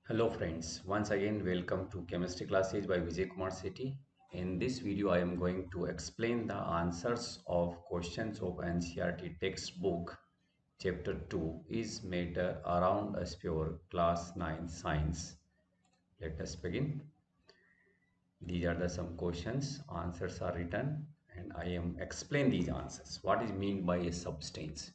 Hello friends, once again welcome to Chemistry Classes by Vijay Kumar Sethi. In this video I am going to explain the answers of questions of NCERT textbook chapter 2 is matter around a sphere class 9 science. Let us begin. These are the some questions, answers are written and I am explain these answers. What is mean by a substance?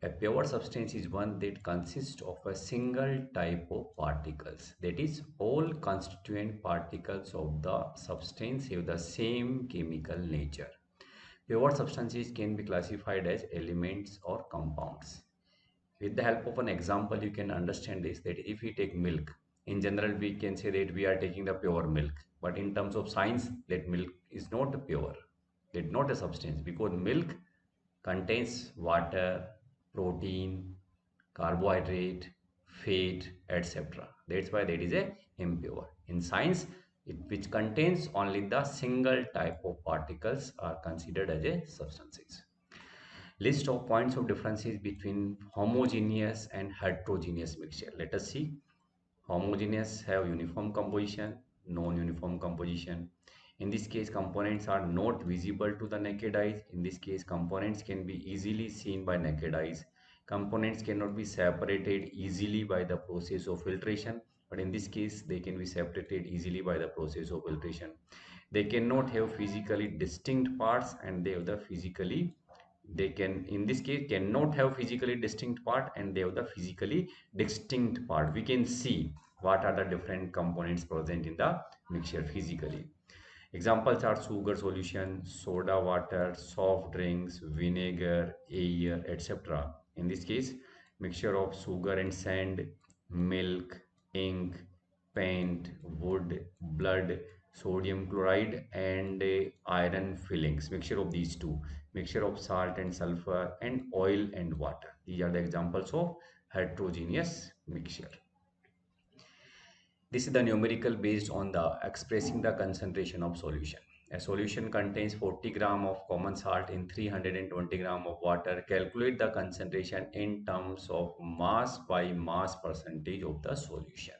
A pure substance is one that consists of a single type of particles. That is, all constituent particles of the substance have the same chemical nature. Pure substances can be classified as elements or compounds. With the help of an example, you can understand this that if we take milk, in general, we can say that we are taking the pure milk. But in terms of science, that milk is not pure, it's not a substance because milk contains water, protein, carbohydrate, fat, etc. That's why that is a impure. In science, which contains only the single type of particles are considered as a substances. List of points of differences between homogeneous and heterogeneous mixture. Let us see. Homogeneous have uniform composition, non-uniform composition. In this case, components are not visible to the naked eyes. In this case, components can be easily seen by naked eyes. Components cannot be separated easily by the process of filtration, but in this case, they can be separated easily by the process of filtration. They cannot have physically distinct parts and they have the physically they can in this case cannot have physically distinct part and they have the physically distinct part. We can see what are the different components present in the mixture physically. Examples are sugar solution, soda water, soft drinks, vinegar, air, etc. In this case, mixture of sugar and sand, milk, ink, paint, wood, blood, sodium chloride, and iron fillings. Mixture of these two. Mixture of salt and sulfur, and oil and water. These are the examples of heterogeneous mixture. This is the numerical based on the expressing the concentration of solution. A solution contains 40 gram of common salt in 320 gram of water. Calculate the concentration in terms of mass by mass percentage of the solution.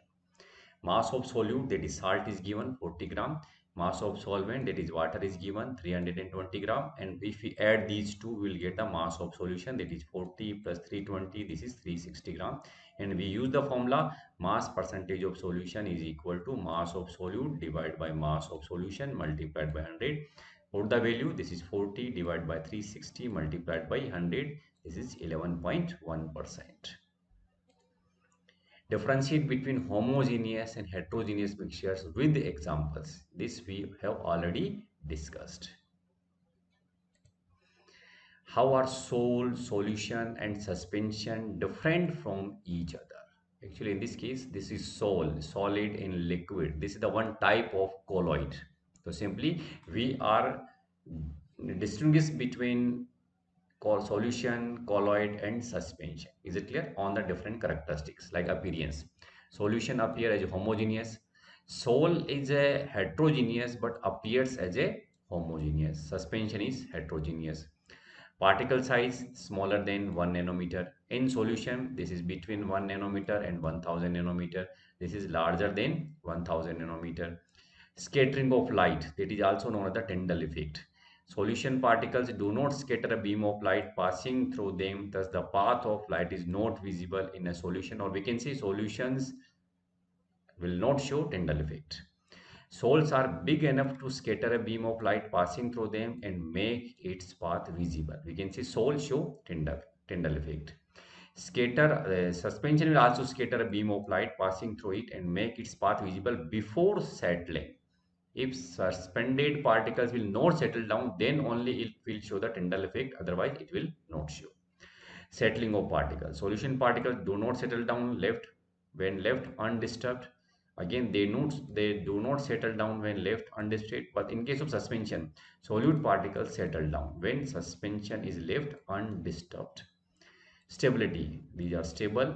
Mass of solute, that is salt, is given 40 gram. Mass of solvent, that is water, is given 320 gram. And if we add these two, we will get the mass of solution, that is 40 plus 320, this is 360 gram. And we use the formula mass percentage of solution is equal to mass of solute divided by mass of solution multiplied by 100. Put the value, this is 40 divided by 360 multiplied by 100, this is 11.1%. Differentiate between homogeneous and heterogeneous mixtures with examples. This we have already discussed. How are solution, and suspension different from each other? Actually, in this case, this is solid in liquid. This is the one type of colloid. So simply, we are distinguish between solution, colloid, and suspension. Is it clear? On the different characteristics like appearance. Solution appear as homogeneous. Sol is a heterogeneous but appears as a homogeneous. Suspension is heterogeneous. Particle size smaller than 1 nanometer. In solution, this is between 1 nanometer and 1000 nanometer. This is larger than 1000 nanometer. Scattering of light, that is also known as the Tyndall effect. Solution particles do not scatter a beam of light passing through them, thus the path of light is not visible in a solution, or we can say solutions will not show Tyndall effect. Sols are big enough to scatter a beam of light passing through them and make its path visible. We can see sols show Tyndall effect. Suspension will also scatter a beam of light passing through it and make its path visible before settling. If suspended particles will not settle down, then only it will show the Tyndall effect, otherwise it will not show. Settling of particles. Solution particles do not settle down left when left undisturbed. Again, they do not settle down when left undisturbed. But in case of suspension, solute particles settle down when suspension is left undisturbed. Stability. These are stable.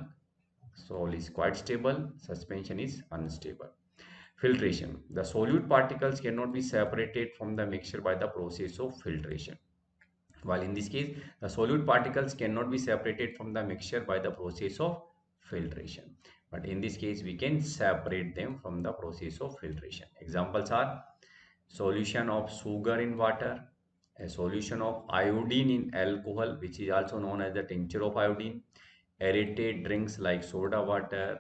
Sol is quite stable. Suspension is unstable. Filtration. The solute particles cannot be separated from the mixture by the process of filtration. While in this case, the solute particles cannot be separated from the mixture by the process of filtration. But in this case, we can separate them from the process of filtration. Examples are solution of sugar in water, a solution of iodine in alcohol, which is also known as the tincture of iodine, aerated drinks like soda water,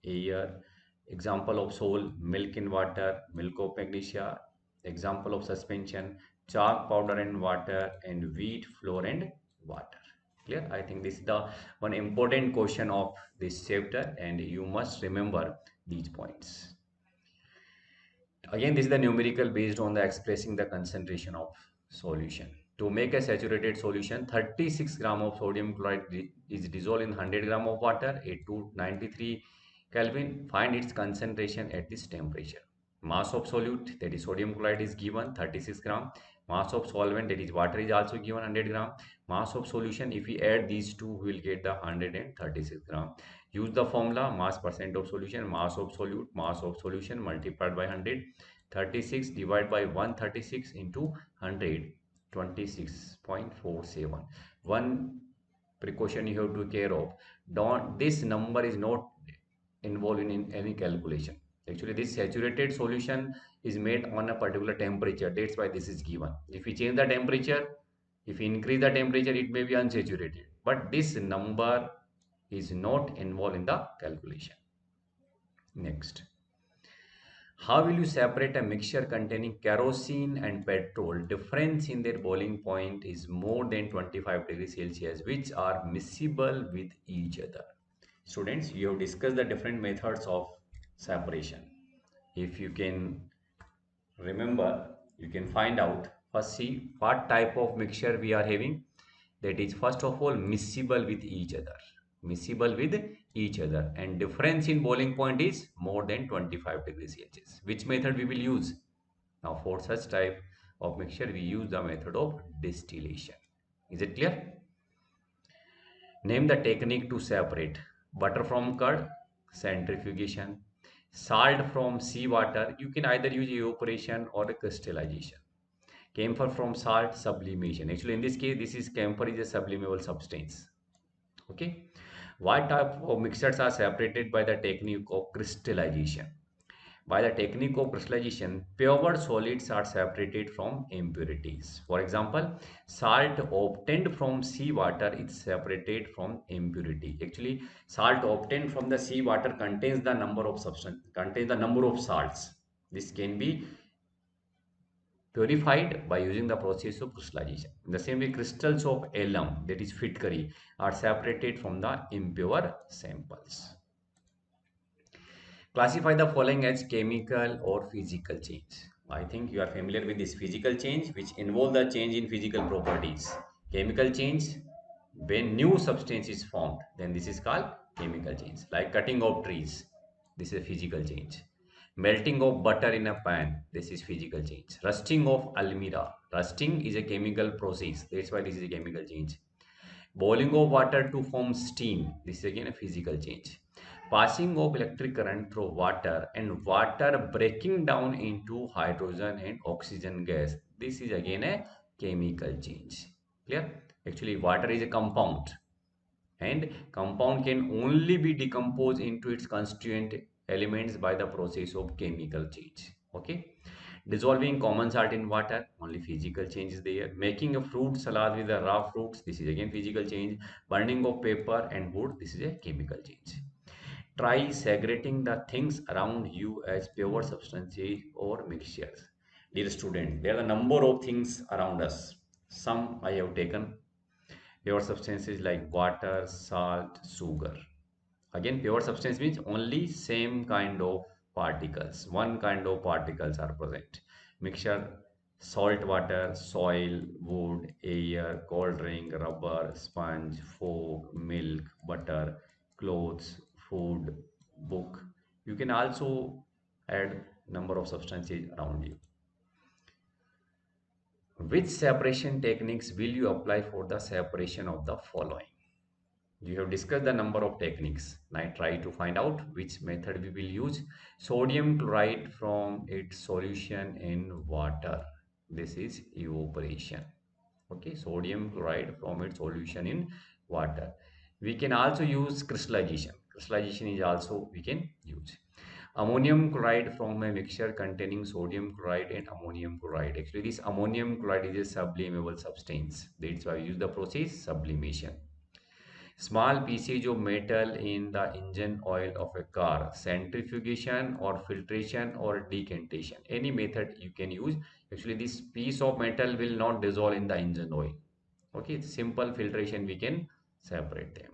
air, example of sole, milk in water, milk of magnesia, example of suspension, chalk powder in water, and wheat flour and water. Clear? I think this is the one important question of this chapter, and you must remember these points. Again, this is the numerical based on the expressing the concentration of solution. To make a saturated solution, 36 gram of sodium chloride is dissolved in 100 gram of water at 293 Kelvin. Find its concentration at this temperature. Mass of solute, that is sodium chloride, is given 36 gram. Mass of solvent, that is water, is also given 100 gram. Mass of solution, if we add these two, we will get the 136 gram. Use the formula mass percent of solution, mass of solute, mass of solution multiplied by 100. 36 divided by 136 into 100, 26.47. One precaution you have to care of, don't, this number is not involved in any calculation. Actually, this saturated solution is made on a particular temperature. That's why this is given. If we change the temperature, if we increase the temperature, it may be unsaturated. But this number is not involved in the calculation. Next. How will you separate a mixture containing kerosene and petrol? Difference in their boiling point is more than 25 degrees Celsius, which are miscible with each other. Students, you have discussed the different methods of separation. If you can remember, you can find out. First, see what type of mixture we are having. That is, first of all, miscible with each other. Miscible with each other. And difference in boiling point is more than 25 degrees Celsius. Which method we will use? Now, for such type of mixture, we use the method of distillation. Is it clear? Name the technique to separate butter from curd, centrifugation, salt from seawater. You can either use evaporation or crystallization. Camphor from salt, sublimation. Actually, in this case, this is camphor is a sublimable substance. Okay. What type of mixtures are separated by the technique of crystallization? By the technique of crystallization, pure solids are separated from impurities. For example, salt obtained from seawater is separated from impurity. Actually, salt obtained from the seawater contains the number of salts. This can be purified by using the process of crystallization. In the same way, crystals of alum, that is Fitkari, are separated from the impure samples. Classify the following as chemical or physical change. I think you are familiar with this physical change, which involve the change in physical properties. Chemical change, when new substance is formed, then this is called chemical change. Like cutting of trees, this is a physical change. Melting of butter in a pan, this is physical change. Rusting of almirah, rusting is a chemical process. That's why this is a chemical change. Boiling of water to form steam, this is again a physical change. Passing of electric current through water and water breaking down into hydrogen and oxygen gas, this is again a chemical change. Clear? Actually, water is a compound, and compound can only be decomposed into its constituent elements by the process of chemical change. Okay. Dissolving common salt in water, only physical change is there. Making a fruit salad with the raw fruits, this is again physical change. Burning of paper and wood, this is a chemical change. Try segregating the things around you as pure substances or mixtures. Dear student, there are a number of things around us. Some I have taken pure substances like water, salt, sugar. Again, pure substance means only same kind of particles. One kind of particles are present. Mixture, salt water, soil, wood, air, cold drink, rubber, sponge, fog, milk, butter, clothes, food, book. You can also add number of substances around you. Which separation techniques will you apply for the separation of the following? You have discussed the number of techniques. Now try to find out which method we will use. Sodium chloride from its solution in water. This is evaporation. Okay, sodium chloride from its solution in water. We can also use crystallization. Crystallization is also we can use. Ammonium chloride from a mixture containing sodium chloride and ammonium chloride. Actually, this ammonium chloride is a sublimable substance. That's why we use the process sublimation. Small pieces of metal in the engine oil of a car, centrifugation or filtration or decantation. Any method you can use. Actually, this piece of metal will not dissolve in the engine oil. Okay, simple filtration we can separate them.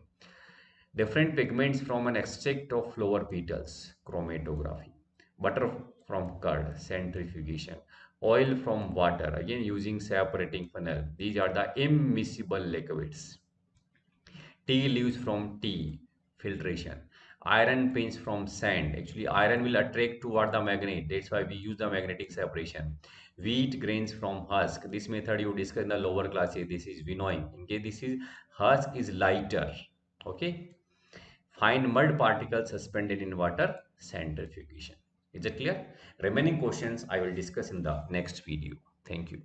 Different pigments from an extract of flower petals, chromatography. Butter from curd, centrifugation. Oil from water, again using separating funnel. These are the immiscible liquids. Tea leaves from tea, filtration. Iron pins from sand. Actually, iron will attract toward the magnet. That's why we use the magnetic separation. Wheat grains from husk. This method you discuss in the lower classes. This is winnowing. Okay, this is husk is lighter. Okay. Find mud particles suspended in water, centrifugation. Is it clear? Remaining questions I will discuss in the next video. Thank you.